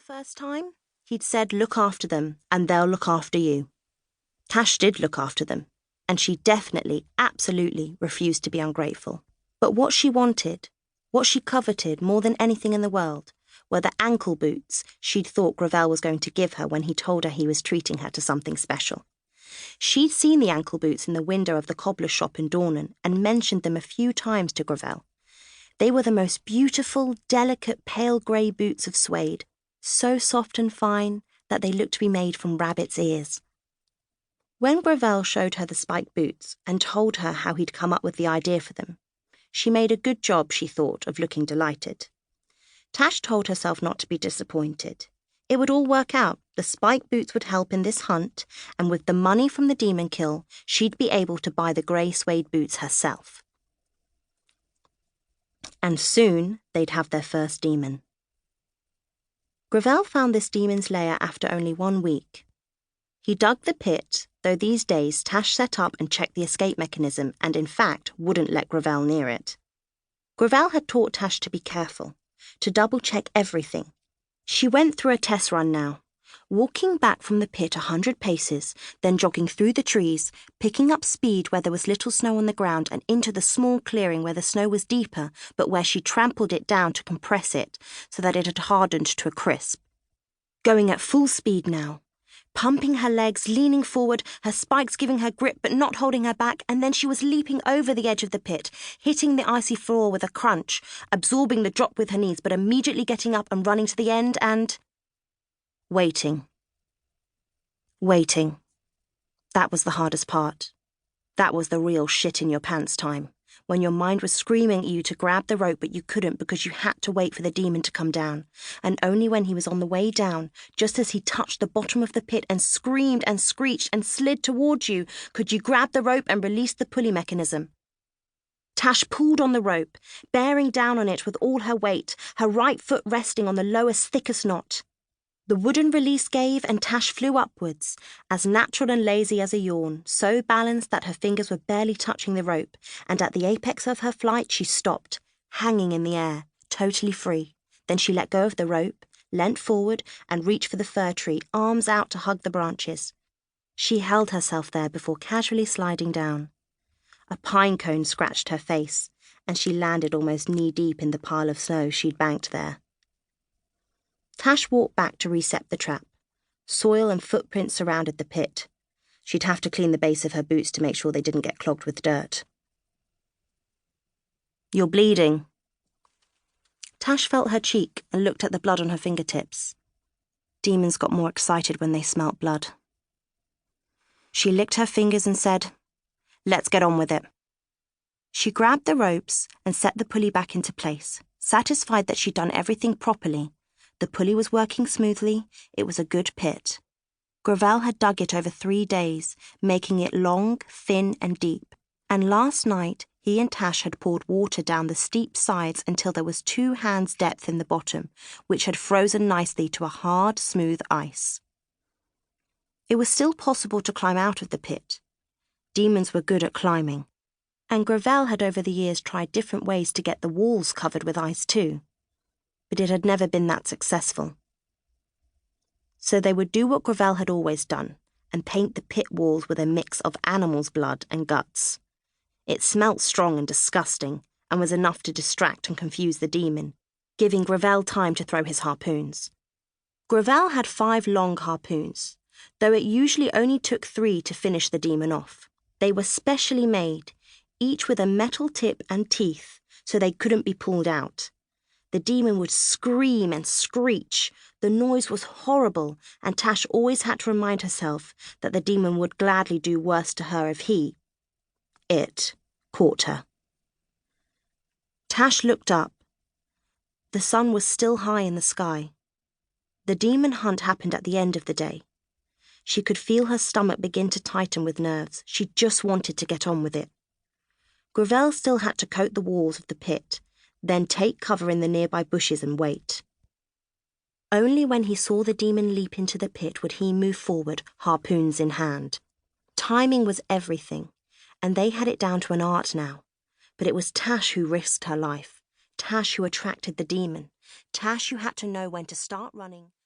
first time, he'd said, "Look after them, and they'll look after you." Tash did look after them, and she definitely, absolutely refused to be ungrateful. But what she wanted, what she coveted more than anything in the world, were the ankle boots she'd thought Gravell was going to give her when he told her he was treating her to something special. She'd seen the ankle boots in the window of the cobbler's shop in Dornan and mentioned them a few times to Gravell. They were the most beautiful, delicate, pale grey boots of suede, so soft and fine that they looked to be made from rabbits' ears. When Gravell showed her the spiked boots and told her how he'd come up with the idea for them, she made a good job, she thought, of looking delighted. Tash told herself not to be disappointed. It would all work out. The spiked boots would help in this hunt, and with the money from the demon kill, she'd be able to buy the grey suede boots herself. And soon they'd have their first demon. Gravell found this demon's lair after only 1 week. He dug the pit, though these days Tash set up and checked the escape mechanism and in fact wouldn't let Gravell near it. Gravell had taught Tash to be careful, to double-check everything. She went through a test run now, walking back from the pit 100 paces, then jogging through the trees, picking up speed where there was little snow on the ground and into the small clearing where the snow was deeper, but where she trampled it down to compress it so that it had hardened to a crisp. Going at full speed now, pumping her legs, leaning forward, her spikes giving her grip but not holding her back, and then she was leaping over the edge of the pit, hitting the icy floor with a crunch, absorbing the drop with her knees but immediately getting up and running to the end and... waiting. Waiting. That was the hardest part. That was the real shit in your pants time, when your mind was screaming at you to grab the rope but you couldn't because you had to wait for the demon to come down, and only when he was on the way down, just as he touched the bottom of the pit and screamed and screeched and slid towards you, could you grab the rope and release the pulley mechanism. Tash pulled on the rope, bearing down on it with all her weight, her right foot resting on the lowest, thickest knot. The wooden release gave and Tash flew upwards, as natural and lazy as a yawn, so balanced that her fingers were barely touching the rope, and at the apex of her flight she stopped, hanging in the air, totally free. Then she let go of the rope, leant forward and reached for the fir tree, arms out to hug the branches. She held herself there before casually sliding down. A pine cone scratched her face, and she landed almost knee-deep in the pile of snow she'd banked there. Tash walked back to reset the trap. Soil and footprints surrounded the pit. She'd have to clean the base of her boots to make sure they didn't get clogged with dirt. "You're bleeding." Tash felt her cheek and looked at the blood on her fingertips. Demons got more excited when they smelt blood. She licked her fingers and said, "Let's get on with it." She grabbed the ropes and set the pulley back into place, satisfied that she'd done everything properly. The pulley was working smoothly. It was a good pit. Gravell had dug it over 3 days, making it long, thin and deep. And last night, he and Tash had poured water down the steep sides until there was 2 hands' depth in the bottom, which had frozen nicely to a hard, smooth ice. It was still possible to climb out of the pit. Demons were good at climbing. And Gravell had over the years tried different ways to get the walls covered with ice too. But it had never been that successful. So they would do what Gravell had always done, and paint the pit walls with a mix of animals' blood and guts. It smelt strong and disgusting, and was enough to distract and confuse the demon, giving Gravell time to throw his harpoons. Gravell had 5 long harpoons, though it usually only took 3 to finish the demon off. They were specially made, each with a metal tip and teeth, so they couldn't be pulled out. The demon would scream and screech. The noise was horrible, and Tash always had to remind herself that the demon would gladly do worse to her if it caught her. Tash looked up. The sun was still high in the sky. The demon hunt happened at the end of the day. She could feel her stomach begin to tighten with nerves. She just wanted to get on with it. Gravell still had to coat the walls of the pit, then take cover in the nearby bushes and wait. Only when he saw the demon leap into the pit would he move forward, harpoons in hand. Timing was everything, and they had it down to an art now. But it was Tash who risked her life, Tash who attracted the demon, Tash who had to know when to start running,